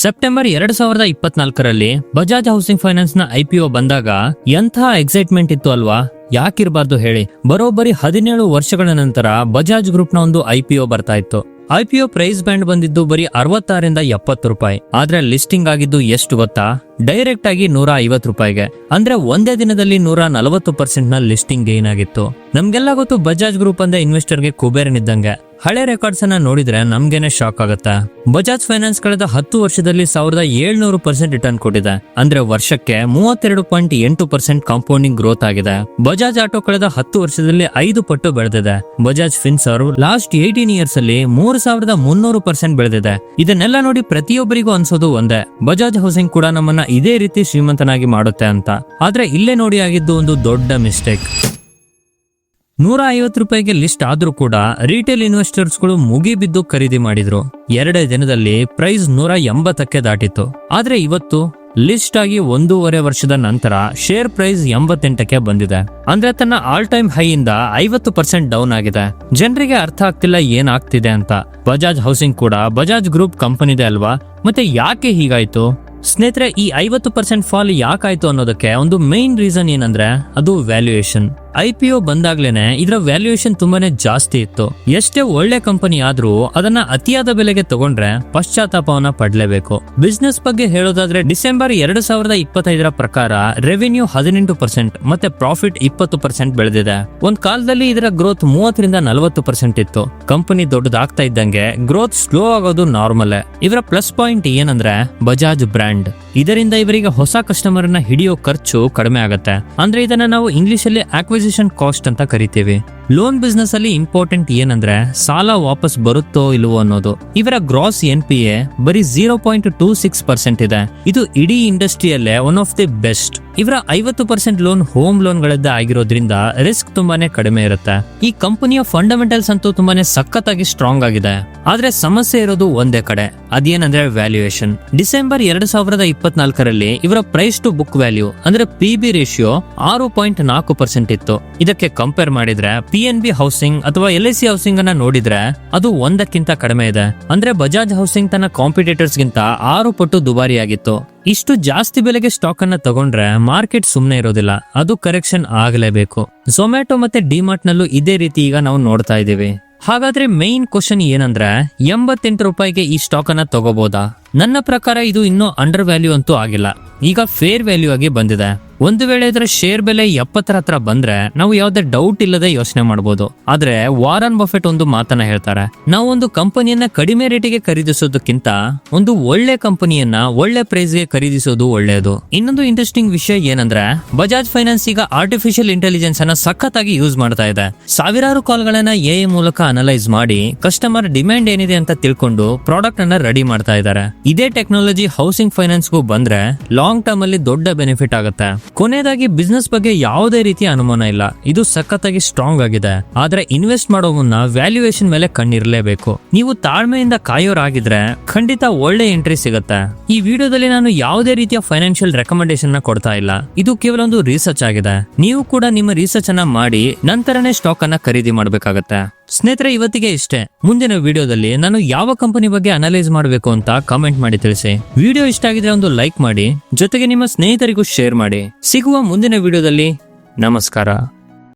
September 2024ರಲ್ಲಿ Bajaj housing finance ನ IPO ಬಂದಾಗ ಎಂಥ ಎಕ್ಸೈಟ್ಮೆಂಟ್ ಇತ್ತು ಅಲ್ವಾ? ಯಾಕಿರ್ಬಾರ್ದು ಹೇಳಿ. ಬರೋಬ್ಬರಿ 17 ವರ್ಷಗಳ ನಂತರ ಬಜಾಜ್ ಗ್ರೂಪ್ ನ ಒಂದು IPO ಬರ್ತಾ ಇತ್ತು. IPO ಪ್ರೈಸ್ ಬ್ಯಾಂಡ್ ಬಂದಿದ್ದು ಬರೀ 66 ರಿಂದ 70 ರೂಪಾಯಿ. ಆದ್ರೆ ಲಿಸ್ಟಿಂಗ್ ಆಗಿದ್ದು ಎಷ್ಟು ಗೊತ್ತಾ? ಡೈರೆಕ್ಟ್ ಆಗಿ 150 ರೂಪಾಯಿಗೆ. ಅಂದ್ರೆ ಒಂದೇ ದಿನದಲ್ಲಿ 140% ನ ಲಿಸ್ಟಿಂಗ್ ಗೇನ್ ಆಗಿತ್ತು. ನಮ್ಗೆಲ್ಲ ಗೊತ್ತು ಬಜಾಜ್ ಗ್ರೂಪ್ ಅಂದ್ರೆ ಇನ್ವೆಸ್ಟರ್ಗೆ ಕುಬೇರನಿದ್ದಂಗೆ. ಹಳೆ ರೆಕಾರ್ಡ್ಸ್ ಅನ್ನ ನೋಡಿದ್ರೆ ನಮ್ಗೇನೆ ಶಾಕ್ ಆಗುತ್ತೆ. ಬಜಾಜ್ ಫೈನಾನ್ಸ್ ಕಳೆದ 10 ವರ್ಷದಲ್ಲಿ 1700% ರಿಟರ್ನ್ ಕೊಟ್ಟಿದೆ. ಅಂದ್ರೆ ವರ್ಷಕ್ಕೆ 32.8% ಕಾಂಪೌಂಡಿಂಗ್ ಗ್ರೋತ್ ಆಗಿದೆ. ಬಜಾಜ್ ಆಟೋ ಕಳೆದ 10 ವರ್ಷದಲ್ಲಿ 5 ಪಟ್ಟು ಬೆಳೆದಿದೆ. ಬಜಾಜ್ ಫಿನ್ಸರ್ವ್ ಲಾಸ್ಟ್ 18 ಇಯರ್ಸ್ ಅಲ್ಲಿ 3300% ಬೆಳೆದಿದೆ. ಇದನ್ನೆಲ್ಲ ನೋಡಿ ಪ್ರತಿಯೊಬ್ಬರಿಗೂ ಅನ್ಸೋದು ಒಂದೇ, ಬಜಾಜ್ ಹೌಸಿಂಗ್ ಕೂಡ ನಮ್ಮನ್ನ ಇದೇ ರೀತಿ ಶ್ರೀಮಂತನಾಗಿ ಮಾಡುತ್ತೆ ಅಂತ. ಆದ್ರೆ ಇಲ್ಲೇ ನೋಡಿ ಆಗಿದ್ದು ಒಂದು ದೊಡ್ಡ ಮಿಸ್ಟೇಕ್. 150 ರೂಪಾಯಿಗೆ ಲಿಸ್ಟ್ ಆದ್ರೂ ಕೂಡ ರಿಟೇಲ್ ಇನ್ವೆಸ್ಟರ್ಸ್ಗಳು ಮುಗಿಬಿದ್ದು ಖರೀದಿ ಮಾಡಿದ್ರು. 2 ದಿನದಲ್ಲಿ ಪ್ರೈಸ್ 180ಕ್ಕೆ ದಾಟಿತ್ತು. ಆದ್ರೆ ಇವತ್ತು ಲಿಸ್ಟ್ ಆಗಿ 1.5 ವರ್ಷದ ನಂತರ ಶೇರ್ ಪ್ರೈಸ್ 88ಕ್ಕೆ ಬಂದಿದೆ. ಅಂದ್ರೆ ತನ್ನ ಆಲ್ ಟೈಮ್ ಹೈ ಇಂದ 50% ಡೌನ್ ಆಗಿದೆ. ಜನರಿಗೆ ಅರ್ಥ ಆಗ್ತಿಲ್ಲ ಏನಾಗ್ತಿದೆ ಅಂತ. ಬಜಾಜ್ ಹೌಸಿಂಗ್ ಕೂಡ ಬಜಾಜ್ ಗ್ರೂಪ್ ಕಂಪನಿದೆ ಅಲ್ವಾ? ಮತ್ತೆ ಯಾಕೆ ಹೀಗಾಯ್ತು? ಸ್ನೇಹಿತರೆ, ಈ 50% ಫಾಲ್ ಯಾಕಾಯ್ತು ಅನ್ನೋದಕ್ಕೆ ಒಂದು ಮೇನ್ ರೀಸನ್ ಏನಂದ್ರೆ ಅದು ವ್ಯಾಲ್ಯೂಯೇಷನ್. IPO ಬಂದಾಗ್ಲೇನೆ ಇದರ ವ್ಯಾಲ್ಯೂಯೇಷನ್ ತುಂಬಾನೇ ಜಾಸ್ತಿ ಇತ್ತು. ಎಷ್ಟೇ ಒಳ್ಳೆ ಕಂಪನಿ ಆದ್ರೂ ಅದನ್ನ ಅತಿಯಾದ ಬೆಲೆಗೆ ತಗೊಂಡ್ರೆ ಪಶ್ಚಾತ್ತಾಪವನ್ನ ಪಡ್ಲೇಬೇಕು. ಬಿಸ್ನೆಸ್ ಬಗ್ಗೆ ಹೇಳೋದಾದ್ರೆ ಡಿಸೆಂಬರ್ 2025 ಪ್ರಕಾರ ರೆವಿನ್ಯೂ 18% ಮತ್ತೆ ಪ್ರಾಫಿಟ್ 20% ಬೆಳೆದಿದೆ. ಒಂದ್ ಕಾಲದಲ್ಲಿ ಇದರ ಗ್ರೋತ್ 30 ರಿಂದ 40% ಇತ್ತು. ಕಂಪನಿ ದೊಡ್ಡದಾಗ್ತಾ ಇದ್ದಂಗೆ ಗ್ರೋತ್ ಸ್ಲೋ ಆಗೋದು ನಾರ್ಮಲ್. ಇವರ ಪ್ಲಸ್ ಪಾಯಿಂಟ್ ಏನಂದ್ರೆ ಬಜಾಜ್ ಬ್ರ್ಯಾಂಡ್. ಇದರಿಂದ ಇವರಿಗೆ ಹೊಸ ಕಸ್ಟಮರ್ ನ ಹಿಡಿಯೋ ಖರ್ಚು ಕಡಿಮೆ ಆಗುತ್ತೆ. ಅಂದ್ರೆ ಇದನ್ನ ನಾವು ಇಂಗ್ಲಿಷ್ ಅಲ್ಲಿ ಅಕ್ವಿಸಿಷನ್ ಕಾಸ್ಟ್ ಅಂತ ಕರಿತೀವಿ. ಲೋನ್ ಬಿಸ್ನೆಸ್ ಅಲ್ಲಿ ಇಂಪಾರ್ಟೆಂಟ್ ಏನಂದ್ರೆ ಸಾಲ ವಾಪಸ್ ಬರುತ್ತೋ ಇಲ್ವೋ ಅನ್ನೋದು. ಇವರ ಗ್ರಾಸ್ NPA ಬರೀ 0.26% ಇದೆ. ಇದು ಇಡೀ ಇಂಡಸ್ಟ್ರಿಯಲ್ಲೇ ಒನ್ ಆಫ್ ದಿ ಬೆಸ್ಟ್. ಇವರ 50% ಲೋನ್ ಹೋಮ್ ಲೋನ್ ಗಳದ್ದೇ ಆಗಿರೋದ್ರಿಂದ ರಿಸ್ಕ್ ತುಂಬಾನೇ ಕಡಿಮೆ ಇರುತ್ತೆ. ಈ ಕಂಪನಿಯ ಫಂಡಮೆಂಟಲ್ಸ್ ಅಂತೂ ತುಂಬಾನೇ ಸಖತ್ತಾಗಿ ಸ್ಟ್ರಾಂಗ್ ಆಗಿದೆ. ಆದ್ರೆ ಸಮಸ್ಯೆ ಇರೋದು ಒಂದೇ ಕಡೆ, ಅದೇನಂದ್ರೆ ವ್ಯಾಲ್ಯೂಯೇಷನ್. ಡಿಸೆಂಬರ್ 2024ರಲ್ಲಿ ಇವರ ಪ್ರೈಸ್ ಟು ಬುಕ್ ವ್ಯಾಲ್ಯೂ ಅಂದ್ರೆ PB ರೇಷಿಯೋ 6.4% ಇತ್ತು. ಇದಕ್ಕೆ ಕಂಪೇರ್ ಮಾಡಿದ್ರೆ PNB ಹೌಸಿಂಗ್ ಅಥವಾ LIC ಹೌಸಿಂಗ್ ಅನ್ನ ನೋಡಿದ್ರೆ ಅದು 1ಕ್ಕಿಂತ ಕಡಿಮೆ ಇದೆ. ಅಂದ್ರೆ ಬಜಾಜ್ ಹೌಸಿಂಗ್ ತನ್ನ ಕಾಂಪಿಟೇಟರ್ಸ್ ಗಿಂತ 6 ಪಟ್ಟು ದುಬಾರಿಯಾಗಿತ್ತು. ಇಷ್ಟು ಜಾಸ್ತಿ ಬೆಲೆಗೆ ಸ್ಟಾಕ್ ಅನ್ನ ತಗೊಂಡ್ರೆ ಮಾರ್ಕೆಟ್ ಸುಮ್ನೆ ಇರೋದಿಲ್ಲ, ಅದು ಕರೆಕ್ಷನ್ ಆಗಲೇಬೇಕು. ಝೊಮ್ಯಾಟೊ ಮತ್ತೆ ಡಿಮಾರ್ಟ್ ನಲ್ಲೂ ಇದೇ ರೀತಿ ಈಗ ನಾವು ನೋಡ್ತಾ ಇದೀವಿ. ಹಾಗಾದ್ರೆ ಮೇನ್ ಕ್ವಶನ್ ಏನಂದ್ರೆ 88 ರೂಪಾಯಿಗೆ ಈ ಸ್ಟಾಕ್ ಅನ್ನ ತಗೋಬಹುದಾ? ನನ್ನ ಪ್ರಕಾರ ಇದು ಇನ್ನೂ ಅಂಡರ್ ವ್ಯಾಲ್ಯೂ ಅಂತೂ ಆಗಿಲ್ಲ, ಈಗ ಫೇರ್ ವ್ಯಾಲ್ಯೂ ಆಗಿ ಬಂದಿದೆ. ಒಂದು ವೇಳೆ ಇದರ ಶೇರ್ ಬೆಲೆ 70 ಹತ್ರ ಬಂದ್ರೆ ನಾವು ಯಾವುದೇ ಡೌಟ್ ಇಲ್ಲದೆ ಯೋಚನೆ ಮಾಡಬಹುದು. ಆದ್ರೆ ವಾರನ್ ಬಫೆಟ್ ಒಂದು ಮಾತನ್ನ ಹೇಳ್ತಾರೆ, ನಾವು ಒಂದು ಕಂಪನಿಯನ್ನ ಕಡಿಮೆ ರೇಟಿಗೆ ಖರೀದಿಸೋದಕ್ಕಿಂತ ಒಂದು ಒಳ್ಳೆ ಕಂಪನಿಯನ್ನ ಒಳ್ಳೆ ಪ್ರೈಸ್ ಗೆ ಖರೀದಿಸೋದು ಒಳ್ಳೆಯದು. ಇನ್ನೊಂದು ಇಂಟ್ರೆಸ್ಟಿಂಗ್ ವಿಷಯ ಏನಂದ್ರೆ ಬಜಾಜ್ ಫೈನಾನ್ಸ್ ಈಗ ಆರ್ಟಿಫಿಷಿಯಲ್ ಇಂಟೆಲಿಜೆನ್ಸ್ ಅನ್ನ ಸಖತ್ತಾಗಿ ಯೂಸ್ ಮಾಡ್ತಾ ಇದೆ. ಸಾವಿರಾರು ಕಾಲ್ಗಳನ್ನ AI ಮೂಲಕ ಅನಲೈಸ್ ಮಾಡಿ ಕಸ್ಟಮರ್ ಡಿಮ್ಯಾಂಡ್ ಏನಿದೆ ಅಂತ ತಿಳ್ಕೊಂಡು ಪ್ರಾಡಕ್ಟ್ ಅನ್ನ ರೆಡಿ ಮಾಡ್ತಾ ಇದ್ದಾರೆ. ಇದೇ ಟೆಕ್ನಾಲಜಿ ಹೌಸಿಂಗ್ ಫೈನಾನ್ಸ್ಗೂ ಬಂದ್ರೆ ಲಾಂಗ್ ಟರ್ಮ್ ಅಲ್ಲಿ ದೊಡ್ಡ ಬೆನಿಫಿಟ್ ಆಗುತ್ತೆ. ಕೊನೆಯದಾಗಿ ಬಿಸ್ನೆಸ್ ಬಗ್ಗೆ ಯಾವುದೇ ರೀತಿಯ ಅನುಮಾನ ಇಲ್ಲ, ಇದು ಸಖತ್ತಾಗಿ ಸ್ಟ್ರಾಂಗ್ ಆಗಿದೆ. ಆದ್ರೆ ಇನ್ವೆಸ್ಟ್ ಮಾಡೋ ಮುನ್ನ ವ್ಯಾಲ್ಯೂಯೇಷನ್ ಮೇಲೆ ಕಣ್ಣಿರಲೇಬೇಕು. ನೀವು ತಾಳ್ಮೆಯಿಂದ ಕಾಯೋರಾಗಿದ್ರೆ ಖಂಡಿತ ಒಳ್ಳೆ ಎಂಟ್ರಿ ಸಿಗುತ್ತೆ. ಈ ವಿಡಿಯೋದಲ್ಲಿ ನಾನು ಯಾವುದೇ ರೀತಿಯ ಫೈನಾನ್ಷಿಯಲ್ ರೆಕಮೆಂಡೇಶನ್ ನ ಕೊಡ್ತಾ ಇಲ್ಲ, ಇದು ಕೇವಲ ಒಂದು ರಿಸರ್ಚ್ ಆಗಿದೆ. ನೀವು ಕೂಡ ನಿಮ್ಮ ರಿಸರ್ಚ್ ಅನ್ನ ಮಾಡಿ ನಂತರನೇ ಸ್ಟಾಕ್ ಅನ್ನ ಖರೀದಿ ಮಾಡಬೇಕಾಗತ್ತೆ. ಸ್ನೇಹಿತರೆ, ಇವತ್ತಿಗೆ ಇಷ್ಟೇ. ಮುಂದಿನ ವಿಡಿಯೋದಲ್ಲಿ ನಾನು ಯಾವ ಕಂಪನಿ ಬಗ್ಗೆ ಅನಲೈಸ್ ಮಾಡಬೇಕು ಅಂತ ಕಾಮೆಂಟ್ ಮಾಡಿ ತಿಳಿಸಿ. ವಿಡಿಯೋ ಇಷ್ಟ ಆಗಿದ್ರೆ ಒಂದು ಲೈಕ್ ಮಾಡಿ, ಜೊತೆಗೆ ನಿಮ್ಮ ಸ್ನೇಹಿತರಿಗೂ ಶೇರ್ ಮಾಡಿ. ಸಿಗುವ ಮುಂದಿನ ವಿಡಿಯೋದಲ್ಲಿ. ನಮಸ್ಕಾರ.